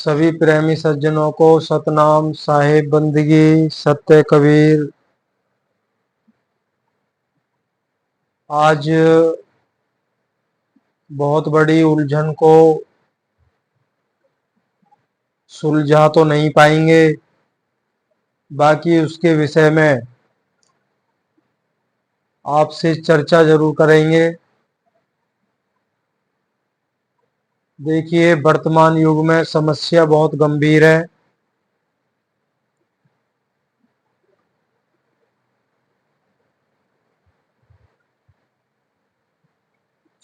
सभी प्रेमी सज्जनों को सतनाम साहिब बंदगी सत्य कबीर। आज बहुत बड़ी उलझन को सुलझा तो नहीं पाएंगे, बाकी उसके विषय में आपसे चर्चा जरूर करेंगे। देखिए, वर्तमान युग में समस्या बहुत गंभीर है।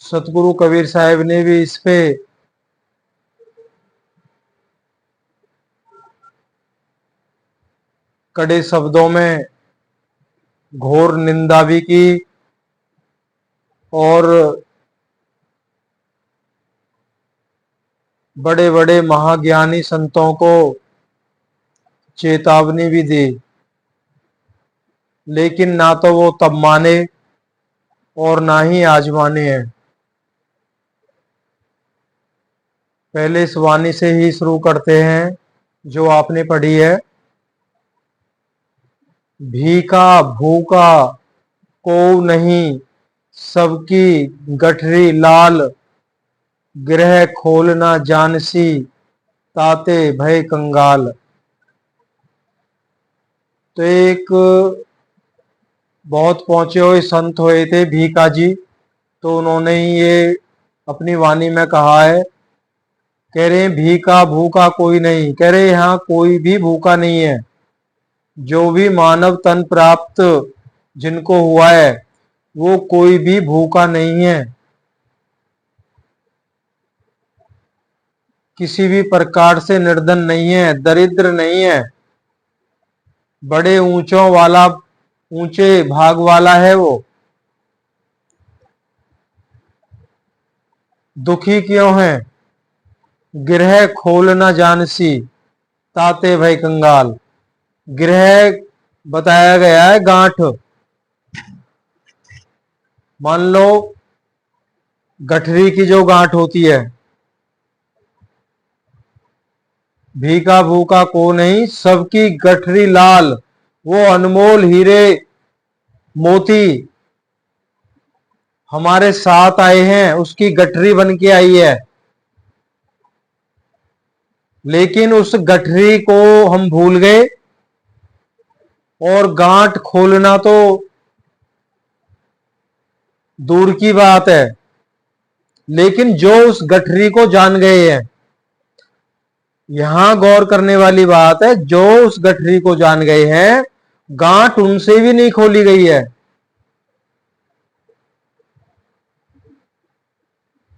सतगुरु कबीर साहब ने भी इस पे कड़े शब्दों में घोर निंदा भी की और बड़े बड़े महाज्ञानी संतों को चेतावनी भी दी, लेकिन ना तो वो तब माने और ना ही आज माने हैं। पहले इस वाणी से ही शुरू करते हैं जो आपने पढ़ी है। भीखा भूखा को नहीं, सबकी गठरी लाल, गृह खोलना जानसी, ताते भय कंगाल। तो एक बहुत पहुंचे हुए संत हुए थे भीखा जी, तो उन्होंने ही ये अपनी वाणी में कहा है। कह रहे हैं भीखा भूखा कोई नहीं, कह रहे यहाँ कोई भी भूखा नहीं है। जो भी मानव तन प्राप्त जिनको हुआ है वो कोई भी भूखा नहीं है, किसी भी प्रकार से निर्धन नहीं है, दरिद्र नहीं है, बड़े ऊंचों वाला ऊंचे भाग वाला है। वो दुखी क्यों है? गृह खोल न जानसी, ताते भय कंगाल। गृह बताया गया है गांठ। मान लो गठरी की जो गांठ होती है, भीखा भूखा को नहीं, सबकी गठरी लाल, वो अनमोल हीरे मोती हमारे साथ आए हैं, उसकी गठरी बन के आई है। लेकिन उस गठरी को हम भूल गए और गांठ खोलना तो दूर की बात है। लेकिन जो उस गठरी को जान गए हैं, यहां गौर करने वाली बात है, जो उस गठरी को जान गए हैं गांठ उनसे भी नहीं खोली गई है।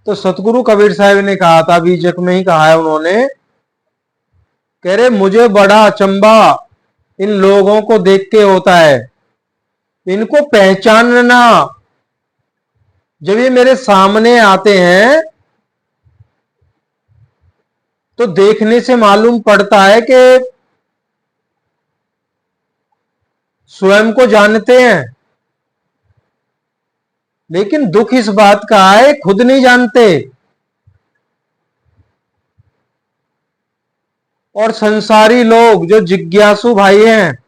तो सतगुरु कबीर साहब ने कहा था, बीजक में ही कहा है उन्होंने, कह रहे मुझे बड़ा अचंभा इन लोगों को देख के होता है, इनको पहचानना जब ये मेरे सामने आते हैं तो देखने से मालूम पड़ता है कि स्वयं को जानते हैं, लेकिन दुख इस बात का है खुद नहीं जानते। और संसारी लोग जो जिज्ञासु भाई हैं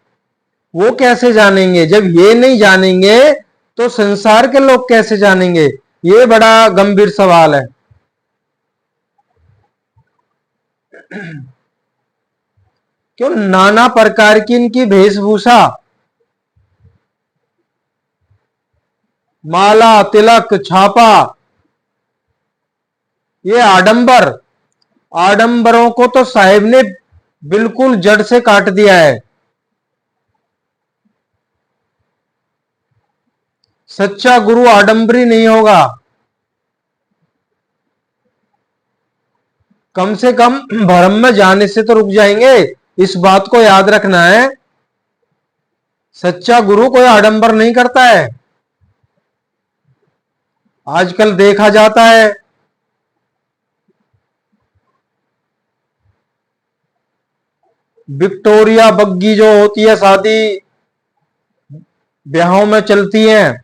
वो कैसे जानेंगे? जब ये नहीं जानेंगे तो संसार के लोग कैसे जानेंगे? ये बड़ा गंभीर सवाल है। क्यों नाना प्रकार की इनकी वेशभूषा, माला तिलक छापा, ये आडंबर, आडंबरों को तो साहिब ने बिल्कुल जड़ से काट दिया है। सच्चा गुरु आडंबरी नहीं होगा। कम से कम भरम में जाने से तो रुक जाएंगे। इस बात को याद रखना है, सच्चा गुरु कोई आडंबर नहीं करता है। आजकल देखा जाता है विक्टोरिया बग्गी जो होती है, शादी ब्याहों में चलती हैं,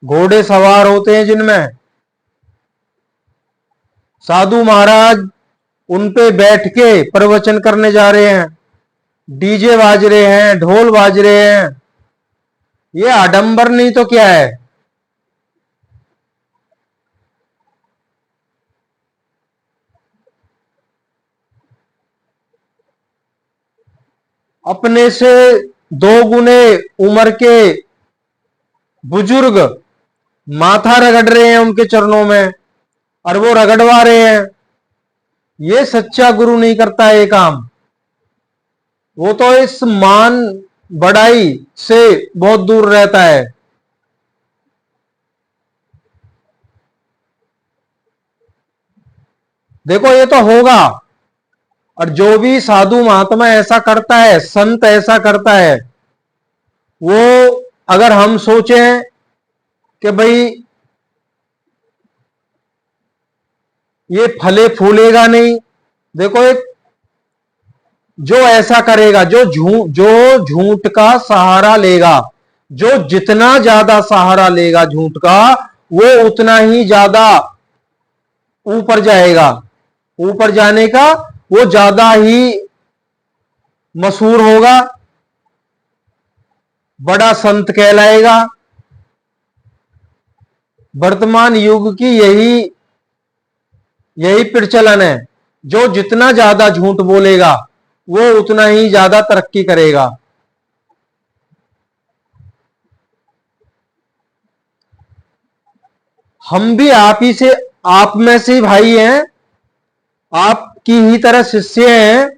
घोड़े सवार होते हैं जिनमें साधु महाराज उन पे बैठ के प्रवचन करने जा रहे हैं, डीजे बाज रहे हैं, ढोल बाज रहे हैं। ये आडंबर नहीं तो क्या है। अपने से 2 गुने उम्र के बुजुर्ग माथा रगड़ रहे हैं उनके चरणों में, और वो रगड़वा रहे हैं। ये सच्चा गुरु नहीं करता ये काम। वो तो इस मान बढ़ाई से बहुत दूर रहता है। देखो ये तो होगा, और जो भी साधु महात्मा ऐसा करता है, संत ऐसा करता है, वो अगर हम सोचें कि भाई ये फले फूलेगा नहीं, देखो एक जो ऐसा करेगा, जो झूठ का सहारा लेगा, जो जितना ज्यादा सहारा लेगा झूठ का, वो उतना ही ज्यादा ऊपर जाएगा। ऊपर जाने का वो ज्यादा ही मशहूर होगा, बड़ा संत कहलाएगा। वर्तमान युग की यही प्रचलन है। जो जितना ज्यादा झूठ बोलेगा वो उतना ही ज्यादा तरक्की करेगा। हम भी आप में से भाई हैं, आपकी ही तरह शिष्य हैं।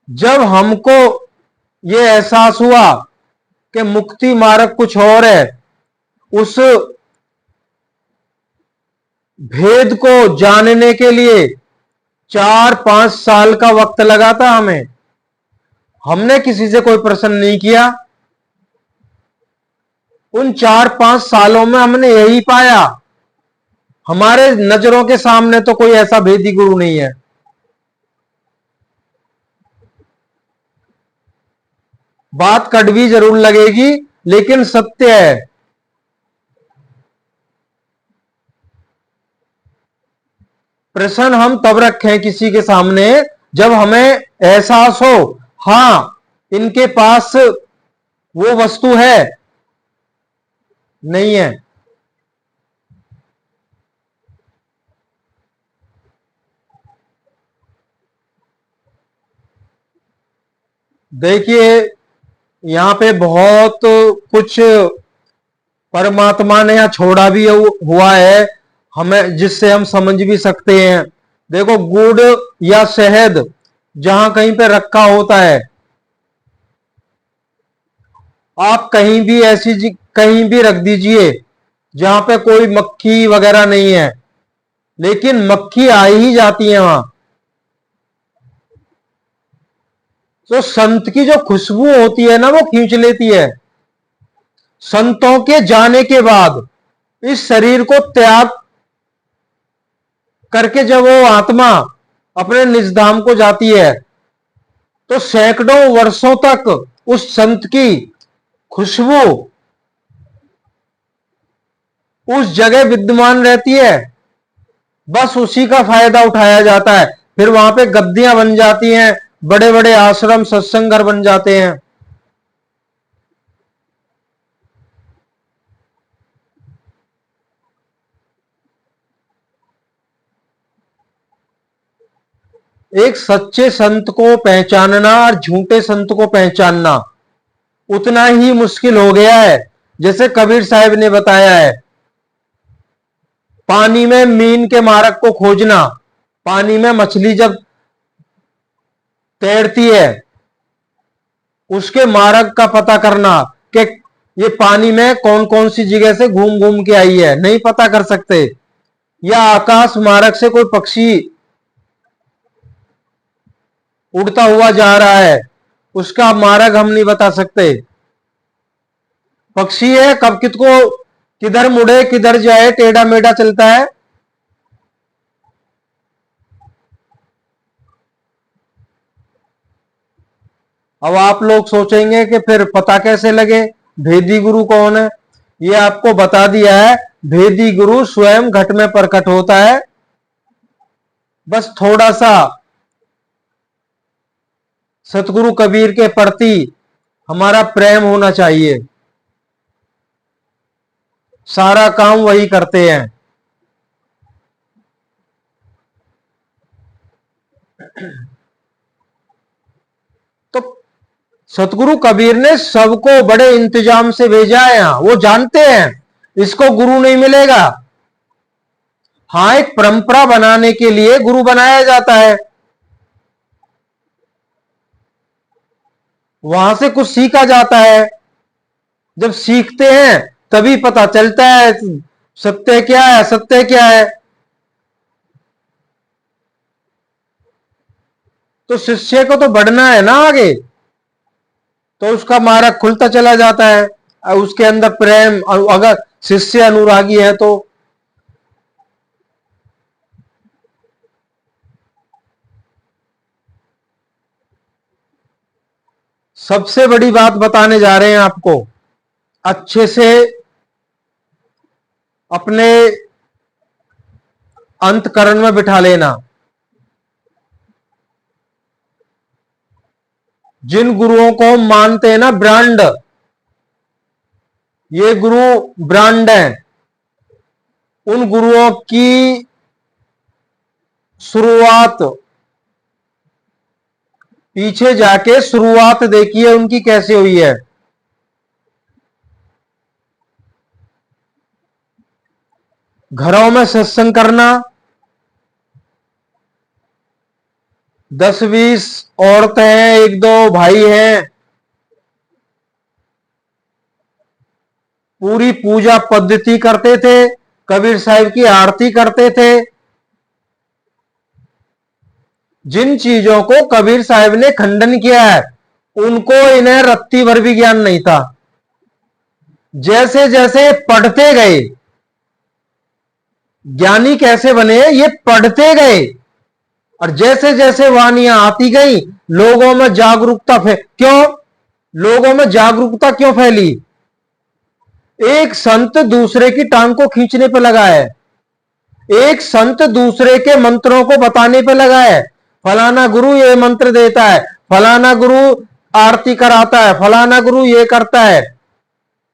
जब हमको ये एहसास हुआ कि मुक्ति मार्ग कुछ और है, उस भेद को जानने के लिए 4-5 साल का वक्त लगा था हमें। हमने किसी से कोई प्रश्न नहीं किया। उन 4-5 सालों में हमने यही पाया, हमारे नजरों के सामने तो कोई ऐसा भेदी गुरु नहीं है। बात कड़वी जरूर लगेगी, लेकिन सत्य है। प्रश्न हम तब रखें किसी के सामने जब हमें एहसास हो, हां इनके पास वो वस्तु है, नहीं है। देखिए यहां पे बहुत कुछ परमात्मा ने यहां छोड़ा भी हुआ है हमें, जिससे हम समझ भी सकते हैं। देखो गुड़ या शहद जहां कहीं पे रखा होता है, आप कहीं भी कहीं भी रख दीजिए जहां पे कोई मक्खी वगैरह नहीं है, लेकिन मक्खी आ ही जाती है वहां। तो संत की जो खुशबू होती है ना, वो खींच लेती है। संतों के जाने के बाद इस शरीर को त्याग करके जब वो आत्मा अपने निज धाम को जाती है, तो सैकड़ों वर्षों तक उस संत की खुशबू उस जगह विद्यमान रहती है। बस उसी का फायदा उठाया जाता है। फिर वहां पे गद्दियां बन जाती हैं, बड़े बड़े आश्रम सत्संग घर बन जाते हैं। एक सच्चे संत को पहचानना और झूठे संत को पहचानना उतना ही मुश्किल हो गया है, जैसे कबीर साहब ने बताया है। पानी में मीन के मार्ग को खोजना, पानी में मछली जब तैरती है उसके मार्ग का पता करना कि ये पानी में कौन कौन सी जगह से घूम घूम के आई है, नहीं पता कर सकते। या आकाश मार्ग से कोई पक्षी उड़ता हुआ जा रहा है, उसका मार्ग हम नहीं बता सकते। पक्षी है, कब किसको किधर मुड़े किधर जाए, टेढ़ा मेढ़ा चलता है। अब आप लोग सोचेंगे कि फिर पता कैसे लगे भेदी गुरु कौन है। ये आपको बता दिया है, भेदी गुरु स्वयं घट में प्रकट होता है। बस थोड़ा सा सतगुरु कबीर के प्रति हमारा प्रेम होना चाहिए। सारा काम वही करते हैं। तो सतगुरु कबीर ने सबको बड़े इंतजाम से भेजा है। यहां वो जानते हैं इसको गुरु नहीं मिलेगा। हाँ, एक परंपरा बनाने के लिए गुरु बनाया जाता है, वहां से कुछ सीखा जाता है। जब सीखते हैं तभी पता चलता है सत्य क्या है, सत्य क्या है। तो शिष्य को तो बढ़ना है ना आगे, तो उसका मार्ग खुलता चला जाता है। उसके अंदर प्रेम, अगर शिष्य अनुरागी है तो सबसे बड़ी बात बताने जा रहे हैं आपको। अच्छे से अपने अंतकरण में बिठा लेना। जिन गुरुओं को हम मानते हैं ना ब्रांड, ये गुरु ब्रांड है, उन गुरुओं की शुरुआत, पीछे जाके शुरुआत देखिए उनकी कैसे हुई है। घरों में सत्संग करना, 10-20 औरतें हैं, 1-2 भाई हैं, पूरी पूजा पद्धति करते थे, कबीर साहिब की आरती करते थे। जिन चीजों को कबीर साहिब ने खंडन किया है उनको इन्हें रत्ती भर भी ज्ञान नहीं था। जैसे जैसे पढ़ते गए, ज्ञानी कैसे बने, ये पढ़ते गए, और जैसे जैसे वानियां आती गई लोगों में जागरूकता क्यों, लोगों में जागरूकता क्यों फैली? एक संत दूसरे की टांग को खींचने पर लगा है, एक संत दूसरे के मंत्रों को बताने पे लगा है। फलाना गुरु ये मंत्र देता है, फलाना गुरु आरती कराता है, फलाना गुरु ये करता है।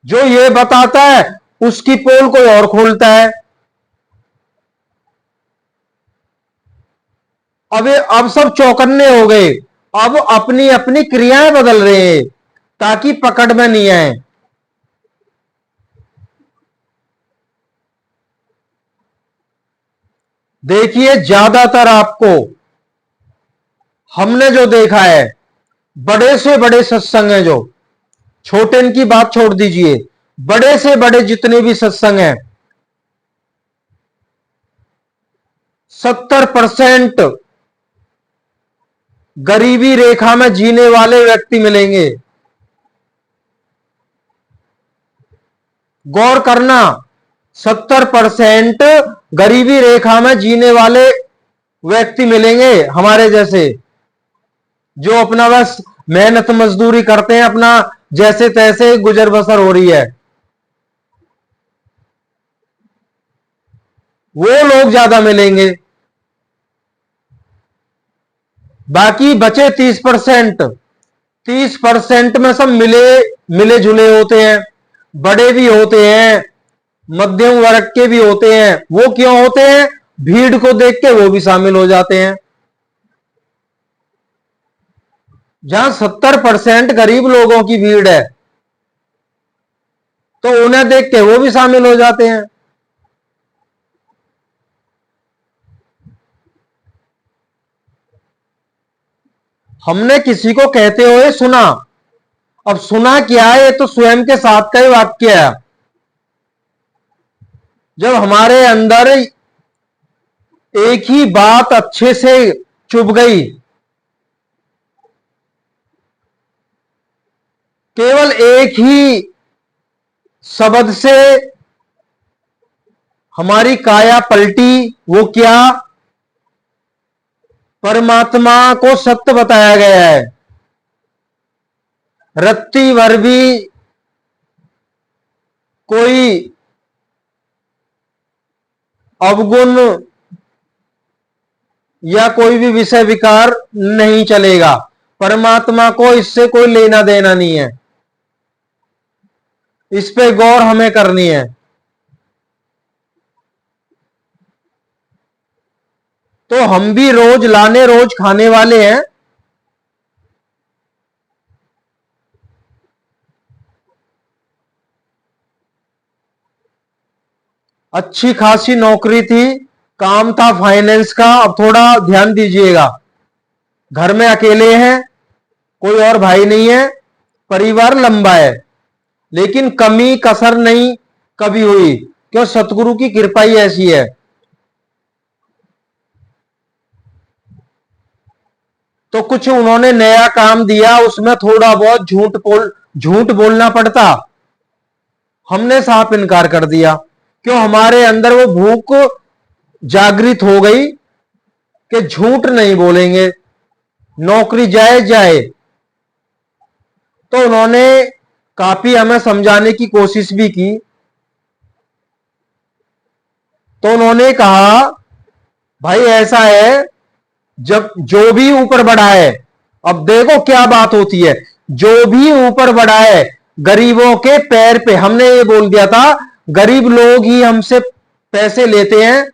जो ये बताता है उसकी पोल कोई और खोलता है। अब सब चौकन्ने हो गए। अब अपनी अपनी क्रियाएं बदल रहे हैं ताकि पकड़ में नहीं आए। देखिए, ज्यादातर आपको हमने जो देखा है, बड़े से बड़े सत्संग हैं, जो छोटे की बात छोड़ दीजिए, बड़े से बड़े जितने भी सत्संग हैं, 70% गरीबी रेखा में जीने वाले व्यक्ति मिलेंगे। गौर करना, 70% गरीबी रेखा में जीने वाले व्यक्ति मिलेंगे हमारे जैसे, जो अपना बस मेहनत मजदूरी करते हैं, अपना जैसे तैसे गुजर बसर हो रही है। वो लोग ज्यादा मिलेंगे। बाकी बचे 30%, 30% में सब मिले मिले जुले होते हैं, बड़े भी होते हैं, मध्यम वर्ग के भी होते हैं। वो क्यों होते हैं? भीड़ को देख के वो भी शामिल हो जाते हैं। जहां 70% गरीब लोगों की भीड़ है तो उन्हें देख के वो भी शामिल हो जाते हैं। हमने किसी को कहते हुए सुना, अब सुना क्या है, ये तो स्वयं के साथ का ही वाक्य है। जब हमारे अंदर एक ही बात अच्छे से चुभ गई, केवल एक ही शब्द से हमारी काया पलटी, वो क्या? परमात्मा को सत्य बताया गया है। रत्ती भर भी कोई अवगुण या कोई भी विषय विकार नहीं चलेगा। परमात्मा को इससे कोई लेना देना नहीं है, इस पे गौर हमें करनी है। तो हम भी रोज लाने रोज खाने वाले हैं। अच्छी खासी नौकरी थी, काम था फाइनेंस का। अब थोड़ा ध्यान दीजिएगा, घर में अकेले हैं, कोई और भाई नहीं है, परिवार लंबा है, लेकिन कमी कसर नहीं कभी हुई, क्यों? सतगुरु की कृपा ही ऐसी है। तो कुछ उन्होंने नया काम दिया, उसमें थोड़ा बहुत झूठ बोलना पड़ता, हमने साफ इनकार कर दिया। क्यों? हमारे अंदर वो भूख जागृत हो गई कि झूठ नहीं बोलेंगे, नौकरी जाए जाए। तो उन्होंने काफी हमें समझाने की कोशिश भी की। तो उन्होंने कहा, भाई ऐसा है, जब जो भी ऊपर बढ़ा है, अब देखो क्या बात होती है, जो भी ऊपर बढ़ा है गरीबों के पैर पे। हमने ये बोल दिया था, गरीब लोग ही हमसे पैसे लेते हैं,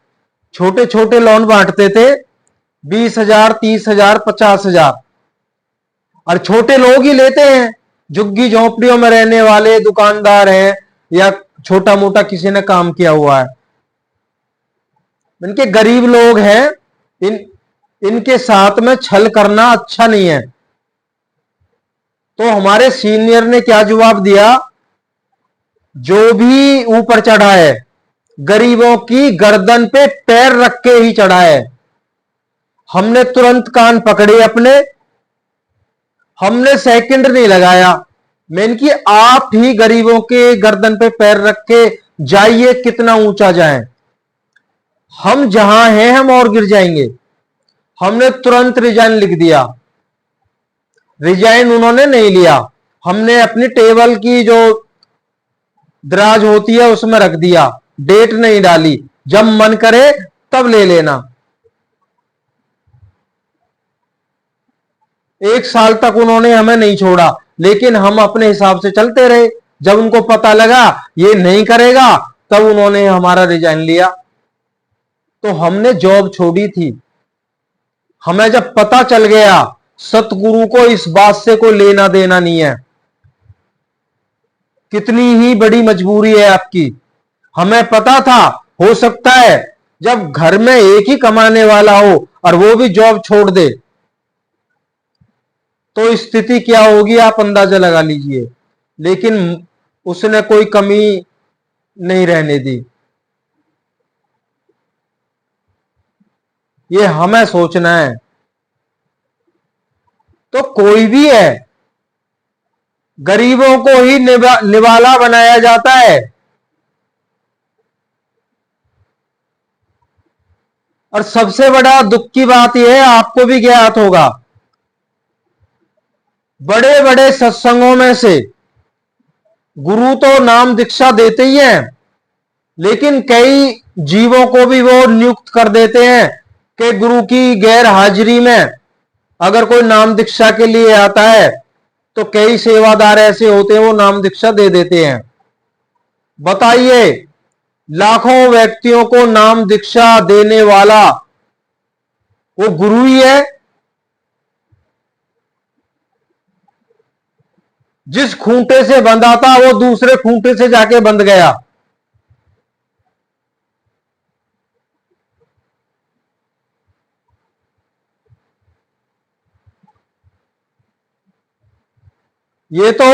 छोटे छोटे लोन बांटते थे, 20,000, 30,000, 50,000, और छोटे लोग ही लेते हैं। झुग्गी झोंपड़ियों में रहने वाले दुकानदार हैं या छोटा मोटा किसी ने काम किया हुआ है, इनके गरीब लोग हैं, इनके साथ में छल करना अच्छा नहीं है। तो हमारे सीनियर ने क्या जवाब दिया, जो भी ऊपर चढ़ा है गरीबों की गर्दन पे पैर रख के ही चढ़ा है। हमने तुरंत कान पकड़े अपने, हमने सेकंड नहीं लगाया। मैंने कि आप ही गरीबों के गर्दन पे पैर रख के जाइए, कितना ऊंचा जाए, हम जहां हैं हम और गिर जाएंगे। हमने तुरंत रिजाइन लिख दिया। रिजाइन उन्होंने नहीं लिया, हमने अपनी टेबल की जो दराज होती है उसमें रख दिया, डेट नहीं डाली, जब मन करे तब ले लेना। 1 साल तक उन्होंने हमें नहीं छोड़ा, लेकिन हम अपने हिसाब से चलते रहे। जब उनको पता लगा ये नहीं करेगा, तब उन्होंने हमारा रिजाइन लिया। तो हमने जॉब छोड़ी थी। हमें जब पता चल गया सतगुरु को इस बात से कोई लेना देना नहीं है, कितनी ही बड़ी मजबूरी है आपकी। हमें पता था, हो सकता है जब घर में एक ही कमाने वाला हो और वो भी जॉब छोड़ दे तो स्थिति क्या होगी, आप अंदाजा लगा लीजिए। लेकिन उसने कोई कमी नहीं रहने दी। ये हमें सोचना है। तो कोई भी है, गरीबों को ही निवाला बनाया जाता है। और सबसे बड़ा दुख की बात यह है, आपको भी ज्ञात होगा, बड़े बड़े सत्संगों में से गुरु तो नाम दीक्षा देते ही हैं, लेकिन कई जीवों को भी वो नियुक्त कर देते हैं कि गुरु की गैर हाजिरी में अगर कोई नाम दीक्षा के लिए आता है तो कई सेवादार ऐसे होते हैं वो नाम दीक्षा दे देते हैं। बताइए, लाखों व्यक्तियों को नाम दीक्षा देने वाला वो गुरु ही है। जिस खूंटे से बंधा था वो दूसरे खूंटे से जाके बंध गया। ये तो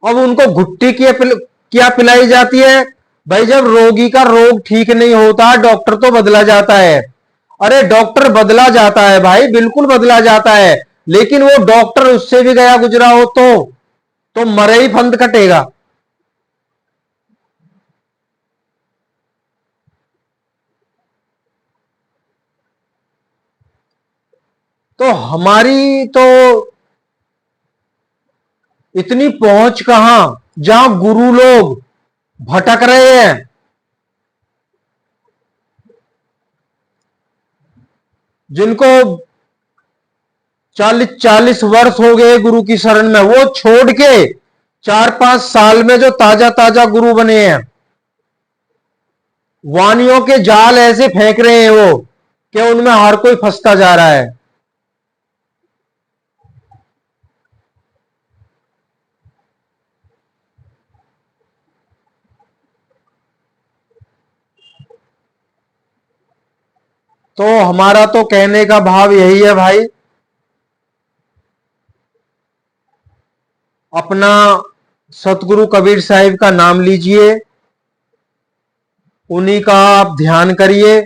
अब उनको घुट्टी क्या पिलाई जाती है? भाई जब रोगी का रोग ठीक नहीं होता डॉक्टर तो बदला जाता है। अरे डॉक्टर बदला जाता है भाई, बिल्कुल बदला जाता है, लेकिन वो डॉक्टर उससे भी गया गुजरा हो तो मरे ही फंद कटेगा। तो हमारी तो इतनी पहुंच कहां, जहां गुरु लोग भटक रहे हैं। जिनको 40-40 वर्ष हो गए गुरु की शरण में, वो छोड़ के 4-5 साल में जो ताजा ताजा गुरु बने हैं, वानियों के जाल ऐसे फेंक रहे हैं वो कि उनमें हर कोई फंसता जा रहा है। तो हमारा तो कहने का भाव यही है भाई, अपना सतगुरु कबीर साहिब का नाम लीजिए, उन्हीं का आप ध्यान करिए,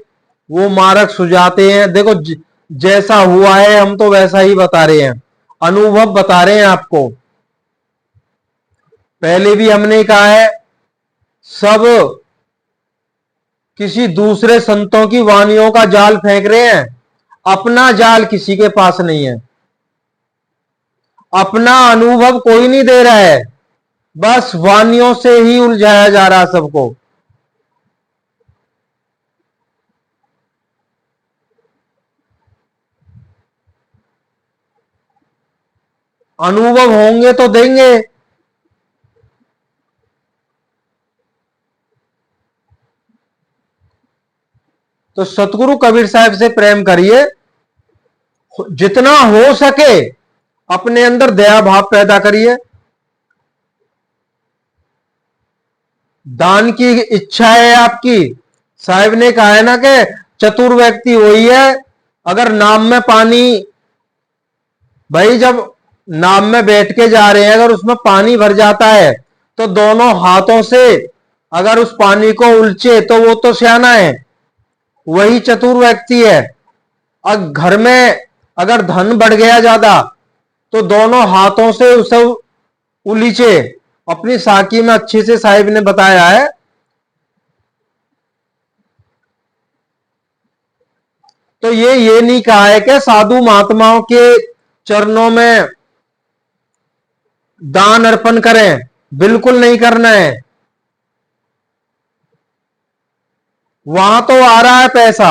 वो मार्ग सुझाते हैं। देखो जैसा हुआ है हम तो वैसा ही बता रहे हैं, अनुभव बता रहे हैं आपको। पहले भी हमने कहा है, सब किसी दूसरे संतों की वानियों का जाल फेंक रहे हैं, अपना जाल किसी के पास नहीं है, अपना अनुभव कोई नहीं दे रहा है, बस वानियों से ही उलझाया जा रहा सबको। अनुभव होंगे तो देंगे। तो सतगुरु कबीर साहब से प्रेम करिए, जितना हो सके अपने अंदर दया भाव पैदा करिए। दान की इच्छा है आपकी, साहब ने कहा है ना कि चतुर व्यक्ति वही है, अगर नाम में पानी, भाई जब नाव में बैठ के जा रहे हैं, अगर उसमें पानी भर जाता है तो दोनों हाथों से अगर उस पानी को उलचे तो वो तो सियाना है, वही चतुर व्यक्ति है। अब घर में अगर धन बढ़ गया ज्यादा तो दोनों हाथों से उसे उलीचे। अपनी साकी में अच्छे से साहिब ने बताया है। तो ये नहीं कहा है कि साधु महात्माओं के चरणों में दान अर्पण करें, बिल्कुल नहीं करना है। वहां तो आ रहा है पैसा,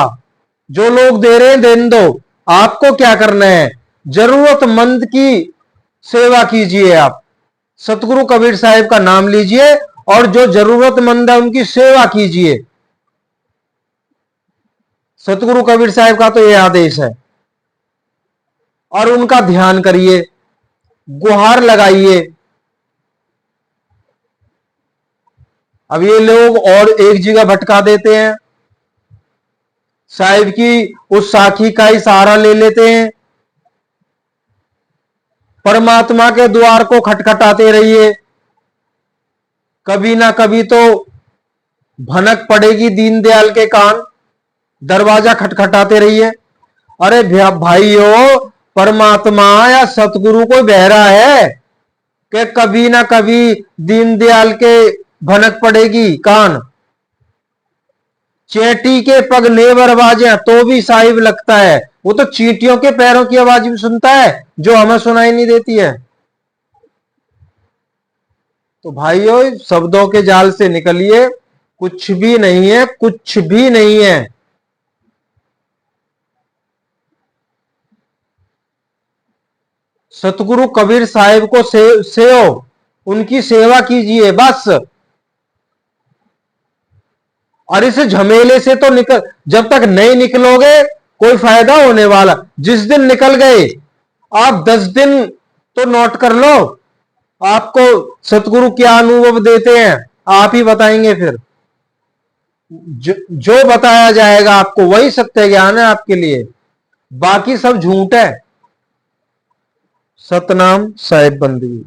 जो लोग दे रहे हैं देने दो, आपको क्या करना है, जरूरतमंद की सेवा कीजिए। आप सतगुरु कबीर साहिब का नाम लीजिए और जो जरूरतमंद है उनकी सेवा कीजिए। सतगुरु कबीर साहिब का तो यह आदेश है। और उनका ध्यान करिए, गुहार लगाइए। अब ये लोग और एक जगह भटका देते हैं, साहिब की उस साखी का ही सहारा ले लेते हैं। परमात्मा के द्वार को खटखटाते रहिए, कभी ना कभी तो भनक पड़ेगी दीनदयाल के कान, दरवाजा खटखटाते रहिए। अरे भाइयों, परमात्मा या सतगुरु कोई बहरा है कि कभी ना कभी दीनदयाल के भनक पड़ेगी कान। चेटी के पग नेवर आवाजें तो भी साहिब लगता है, वो तो चींटियों के पैरों की आवाज भी सुनता है जो हमें सुनाई नहीं देती है। तो भाइयों, शब्दों के जाल से निकलिए, कुछ भी नहीं है, कुछ भी नहीं है। सतगुरु कबीर साहिब को सेव उनकी सेवा कीजिए बस। और इस झमेले से तो जब तक नहीं निकलोगे कोई फायदा होने वाला। जिस दिन निकल गए, आप 10 दिन तो नोट कर लो, आपको सतगुरु क्या अनुभव देते हैं आप ही बताएंगे। फिर जो बताया जाएगा आपको वही सत्य ज्ञान है आपके लिए, बाकी सब झूठ है। सतनाम साहिब बंदगी।